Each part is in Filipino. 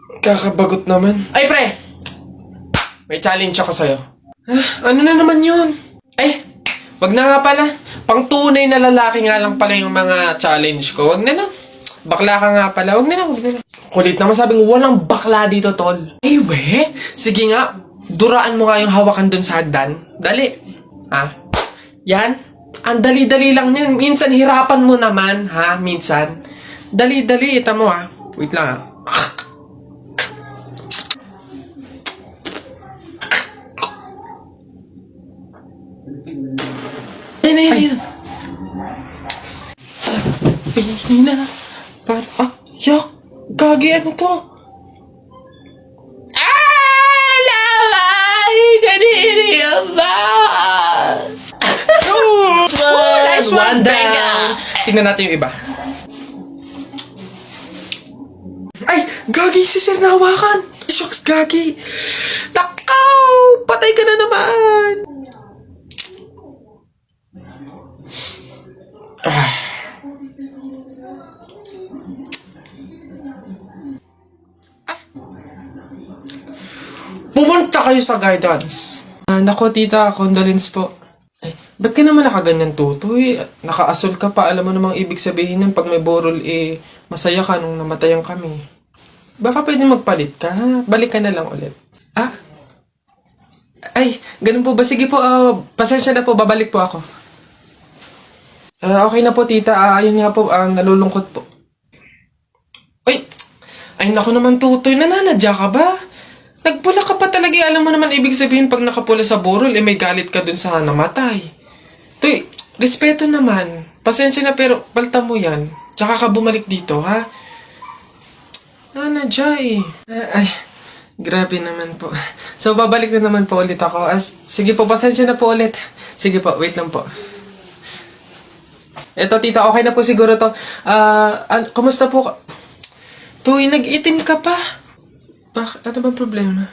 Kakabagot naman. Ay, pre! May challenge ako sa'yo. Ano na naman yun? Ay, wag na nga pala. Pang tunay na lalaki nga lang pala yung mga challenge ko. Wag na lang. Bakla ka nga pala. Wag na lang. Kulit naman sabing walang bakla dito, tol. Ay, we? Sige nga. Duraan mo nga yung hawakan dun sa hagdan. Dali. Ha? Yan. Ang dali-dali lang yan. Minsan hirapan mo naman, ha? Minsan. Dali-dali. Ita mo, ha? Wait lang, ha? Ayun. Sabi na. Yak. Gagi, ano to? Alaway! Kanini ba? Nice one down. Tingnan natin yung iba. Ay! Gagi, si Sir nahawakan. Shucks, Gagi. Takaw! Patay ka na naman. Pumunta kayo sa guidance. Nako, tita, condolence po. Ay, ba't ka naman nakaganyan, tutoy? Naka-asol ka pa. Alam mo namang ibig sabihin nun, pag may borol, masaya ka nung namatayan kami. Baka pwede magpalit ka, ha? Balik ka na lang ulit. Ay, ganun po ba? Sige po, pasensya na po, babalik po ako. Okay na po, tita. Ayun nga po, nalulungkot po. Ay, naku naman, tutoy. Nananadya ka ba? Nagpula ka pa talaga. Alam mo naman ibig sabihin pag nakapula sa burol, may galit ka dun sa namatay. Tuy, respeto naman. Pasensya na pero palta mo yan. Tsaka ka bumalik dito, ha? Nanadya Ay, grabe naman po. So, babalik na naman po ulit ako. Sige po, pasensya na po ulit. Sige po, wait lang po. Eto, tita, okay na po siguro to. Kumusta po? Tuy, nag-itim ka pa. Ano bang problema?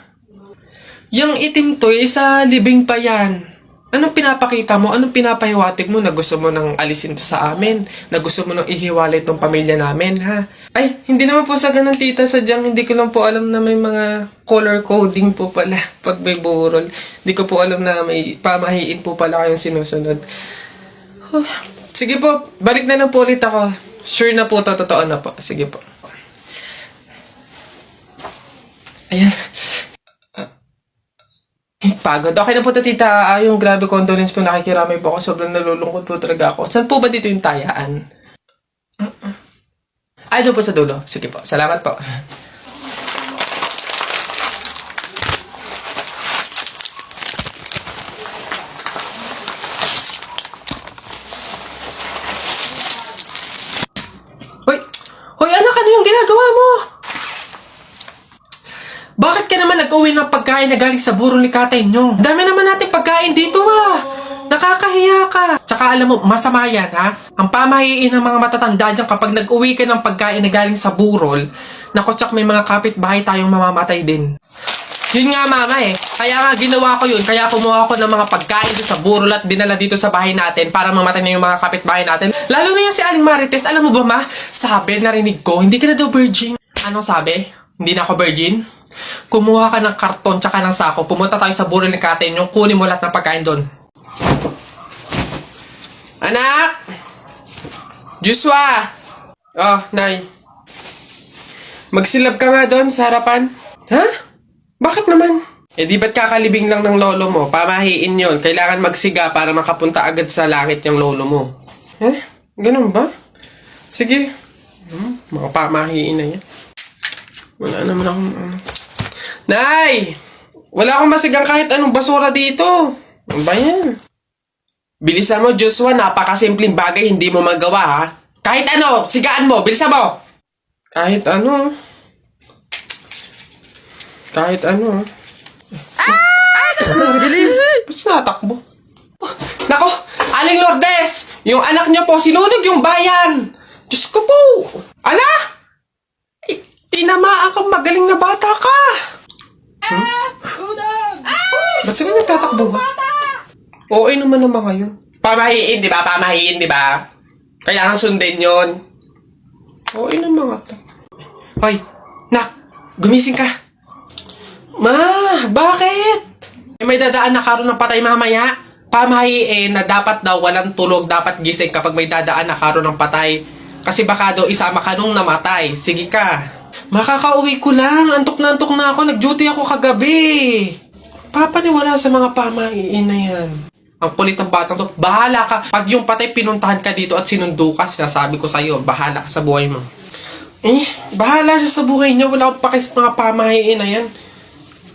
Yung itim to, sa libing pa yan. Anong pinapakita mo? Anong pinapahiwatig mo na gusto mo nang alisin to sa amin? Na gusto mo nang ihiwalay tong pamilya namin, ha? Ay, hindi naman po sa ganun, tita. Sadyang hindi ko lang po alam na may mga color coding po pala pag may burol. Hindi ko po alam na may pamahiin po pala kayong sinusunod. Sige po, balik na lang po ulit ako. Sure na po, totoo na po. Sige po. Ayan. Pagod. Okay na po, tita. Yung grabe condolence po, nakikiramay po ako. Sobrang nalulungkot po talaga ako. Saan po ba dito yung tayaan? Ay, doon po sa dulo. Sige po. Salamat po. Hoy, anak, ano yung ginagawa mo? Bakit ka naman nag-uwi ng pagkain na galing sa burol ni tatay nyo? Dami naman nating pagkain dito, Nakakahiya ka. Tsaka alam mo, masama yan, ha? Ang pamahiin ng mga matatanda dyan kapag nag-uwi ka ng pagkain na galing sa burol, nakotsak may mga kapitbahay tayong mamamatay din. Yun nga, mama, Kaya nga, ginawa ko yun. Kaya kumuha ko ng mga pagkain doon sa burol at dinala dito sa bahay natin para mamatay na yung mga kapitbahay natin. Lalo na yan si Aling Marites. Alam mo ba, ma? Sabi, narinig ko, hindi ka na daw virgin. Anong sabi? Hindi na ako virgin? Kumuha ka ng karton tsaka ng sako. Pumunta tayo sa burol ni Kate nyo. Kunin mo lahat ng pagkain doon. Anak! Joshua! Oh, Nay. Magsilab ka nga doon sa harapan. Ha? Bakit naman? Di ba't kakalibing lang ng lolo mo? Pamahiin yon. Kailangan magsiga para makapunta agad sa langit yung lolo mo. Ganun ba? Sige. Mga pamahiin na yan. Wala naman akong Nay! Wala akong masigang kahit anong basura dito. Ano ba yan? Bilisan mo, Joshua. Napakasimpleng bagay, hindi mo magawa, ha? Kahit ano, sigaan mo. Bilisan mo. Kahit ano. Kahit ano, Bilis. Ba't natakbo? Nako, Aling Lourdes! Yung anak niyo po, sinunog yung bayan. Diyos ko po. Ala! Tinamaan kang magaling na bata ka. Ba't sila nagtatakbo ba? Oo, naman ngayon. Pamahiin, di ba? Pamahiin, di ba? Kailangan sundin yun. Oo, naman nga to. Hoy, nak! Gumising ka. Ma, bakit? May dadaan na karon ng patay mamaya. Pamahiin na dapat daw walang tulog, dapat gising kapag may dadaan na karon ng patay. Kasi baka daw isama ka nung namatay. Sige ka. Makakauwi ko lang. Antok na ako. Nag-duty ako kagabi. Papaniwala sa mga pamahiin na yan. Ang kulit ng batang to. Bahala ka. Pag yung patay pinuntahan ka dito at sinundo ka, sinasabi ko sa'yo, bahala ka sa buhay mo. Bahala siya sa buhay niya. Wala akong paki sa mga pamahiin na yan.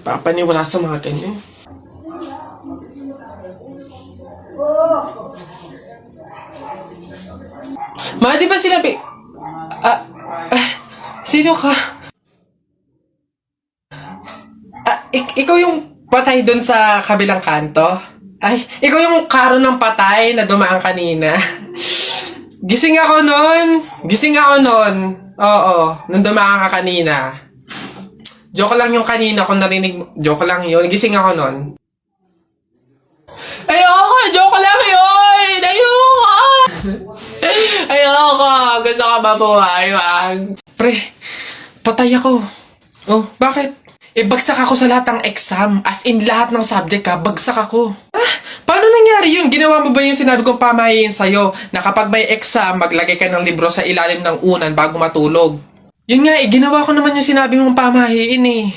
Papaniwala sa mga ganyan. Ma, di ba sinabi? Sino ka? Ikaw yung patay dun sa kabilang kanto? Ay, ikaw yung karo ng patay na dumaan kanina. Gising ako nun. Oo, nung dumaan ka kanina. Joke lang yung kanina kung narinig mo. Joke lang yun. Gising ako nun. Ayoko! Joke lang yun! Ayoko! Gusto ko mabuhay, wag. Pre, patay ako. Oh, bakit? Bagsak ako sa lahat ng exam. As in, lahat ng subject ka, bagsak ako. Paano nangyari yun? Ginawa mo ba yung sinabi kong pamahiin sa'yo na kapag may exam, maglagay ka ng libro sa ilalim ng unan bago matulog? Yun nga ginawa ko naman yung sinabi mong pamahiin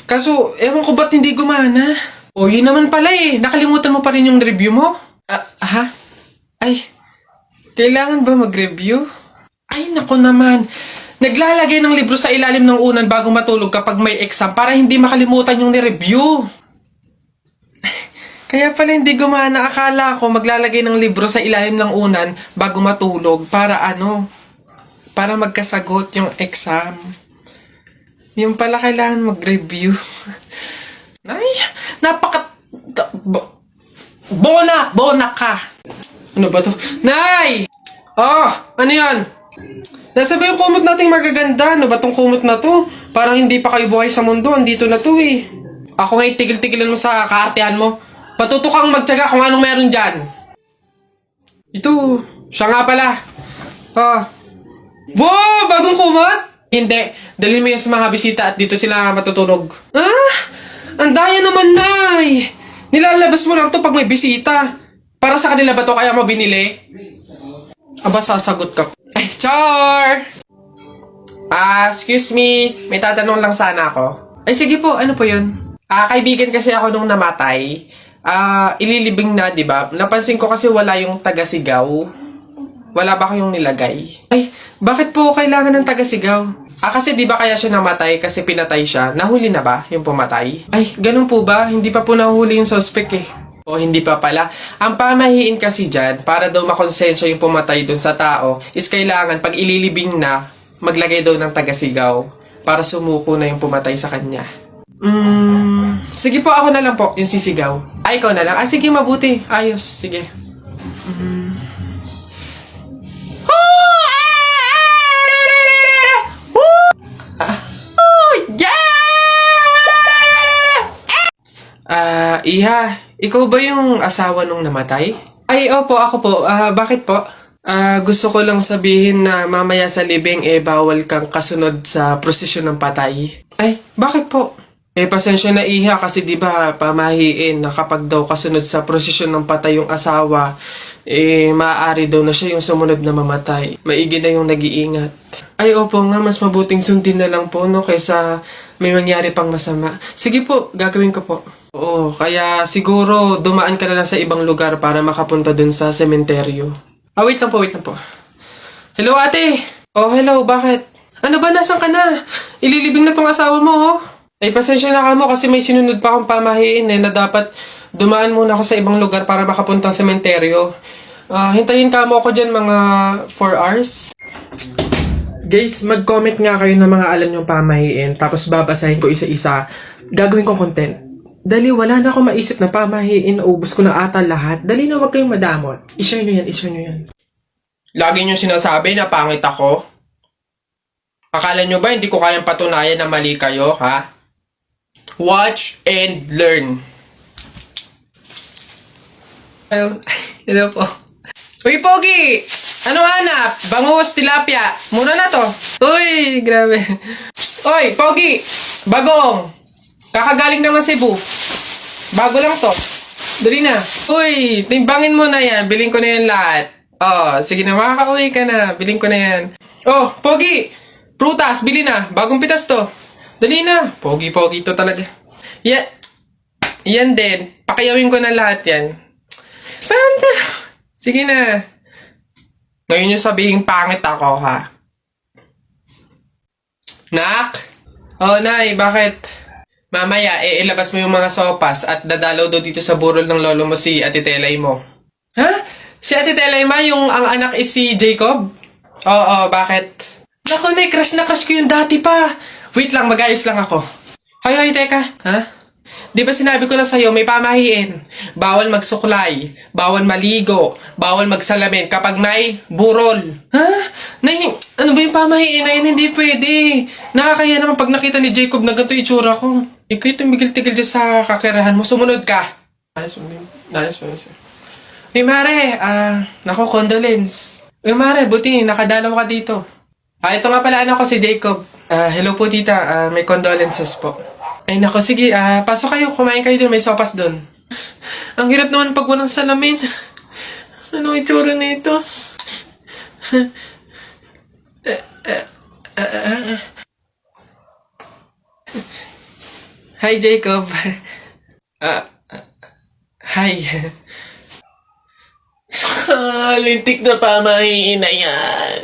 Kaso, ewan ko ba't hindi gumana? O, yun naman pala Nakalimutan mo pa rin yung review mo? Ha? Ay, kailangan ba mag-review? Ay, nako naman. Naglalagay ng libro sa ilalim ng unan bago matulog kapag may exam para hindi makalimutan yung ni-review. Kaya pala hindi gumana. Akala ko maglalagay ng libro sa ilalim ng unan bago matulog para para magkasagot yung exam. Yung pala kailangan mag-review. Ay, Bona ka. Ano ba to? Nay! Oh, ano yan? Nasa ba yung kumot nating magaganda? Ano ba tong kumot na to? Parang hindi pa kayo buhay sa mundo. Andito na to Ako ngayon tigil-tigilan mo sa kaartehan mo. Patuto kang magtsaga kung anong meron dyan. Ito, siya nga pala. Wow, bagong kumot? Hindi, dalhin mo yan sa mga bisita at dito sila matutulog. Ang daya naman, Nay! Nilalabas mo lang to pag may bisita. Para sa kanila ba to kaya mo binili? Aba, sasagot ka. Ay, Char! Excuse me. May tatanong lang sana ako. Ay, sige po. Ano po yun? Kaibigan kasi ako nung namatay. Ililibing na, di ba? Napansin ko kasi wala yung taga-sigaw. Wala ba kayong nilagay? Ay, bakit po kailangan ng taga-sigaw? Kasi di ba kaya siya namatay kasi pinatay siya? Nahuli na ba yung pumatay? Ay, ganun po ba? Hindi pa po nahuli yung suspect O, hindi pa pala. Ang pamahiin kasi dyan, para daw makonsensya yung pumatay dun sa tao, is kailangan pag ililibing na, maglagay daw ng taga-sigaw para sumuko na yung pumatay sa kanya. Sige po, ako na lang po, yung sisigaw. Ay, ikaw na lang. Sige, mabuti. Ayos, sige. Iha, ikaw ba yung asawa nung namatay? Ay, opo, ako po. Bakit po? Gusto ko lang sabihin na mamaya sa libing bawal kang kasunod sa prosesyon ng patay. Ay, bakit po? Pasensya na Iha kasi di ba pamahiin na kapag daw kasunod sa prosesyon ng patay yung asawa, maaari daw na siya yung sumunod na mamatay. Maigi na yung nag-iingat. Ay, opo nga, mas mabuting sundin na lang po, no, kaysa may mangyari pang masama. Sige po, gagawin ko po. Oo, kaya siguro dumaan ka na lang sa ibang lugar para makapunta dun sa sementeryo. Wait lang po. Hello, ate! Oh, hello, bakit? Ano ba, nasan ka na? Ililibing na tong asawa mo, Ay, pasensya na ka mo kasi may sinunod pa akong pamahiin na dapat dumaan muna ako sa ibang lugar para makapunta sa sementeryo. Hintayin ka mo ako dyan mga 4 hours. Guys, mag-comment nga kayo ng mga alam nyong pamahiin tapos babasahin ko isa-isa. Gagawin kong content. Dali, wala na akong maisip na pamahiin. Naubos ko na ata lahat. Dali na, wag kayong madamot. I-share nyo yan. Lagi nyo sinasabi na pangit ako? Akala nyo ba hindi ko kayang patunayan na mali kayo, ha? Watch and learn. Hello po. Uy, Pogi! Ano hanap? Bangus, tilapia. Mura na to. Uy, grabe. Uy, Pogi! Bagong! Kakagaling lang ng Cebu. Bago lang to. Dali na. Uy, timbangin mo na yan. Biling ko na yan lahat. Oh, sige na, makakauwi ka na. Biling ko na yan. Oh, Pogi! Prutas, bili na. Bagong pitas to. Dali na. Pogi-pogi to talaga. Yan din. Pakiyawin ko na lahat yan. Panda! Sige na. Ngayon yung sabihin pangit ako, ha? Nak? Oh, Nay, bakit? Mamaya, ilabas mo yung mga sopas at dadalaw do dito sa burol ng lolo mo si Ate Telay mo. Ha? Si Ate Telay ma, yung ang anak is si Jacob? Oo, bakit? Naku, Nay, crush na crush ko yung dati pa. Wait lang, mag-ayos lang ako. Hoy, teka. Ha? Di ba sinabi ko na sa'yo, may pamahiin. Bawal magsuklay, bawal maligo, bawal magsalamin kapag may burol. Ha? Nay, ano ba yung pamahiin na yun? Hindi pwede. Nakakaya naman pag nakita ni Jacob na ganito itsura ko. Ikaw tumigil-tigil dyan sa kakirahan mo. Sumunod ka. Nice. Hey, Mare, naku, condolence. Hey, Mare, buti, nakadalaw ka dito. Ito nga pala anak ko si Jacob. Hello po, tita. May condolences po. Ay, nako, sige. Pasok kayo. Kumain kayo dun. May sopas dun. Ang hirap naman pag walang salamin. Ano itsura na ito? Hi, Jacob. Hi. Lintik na pamahiin na yan.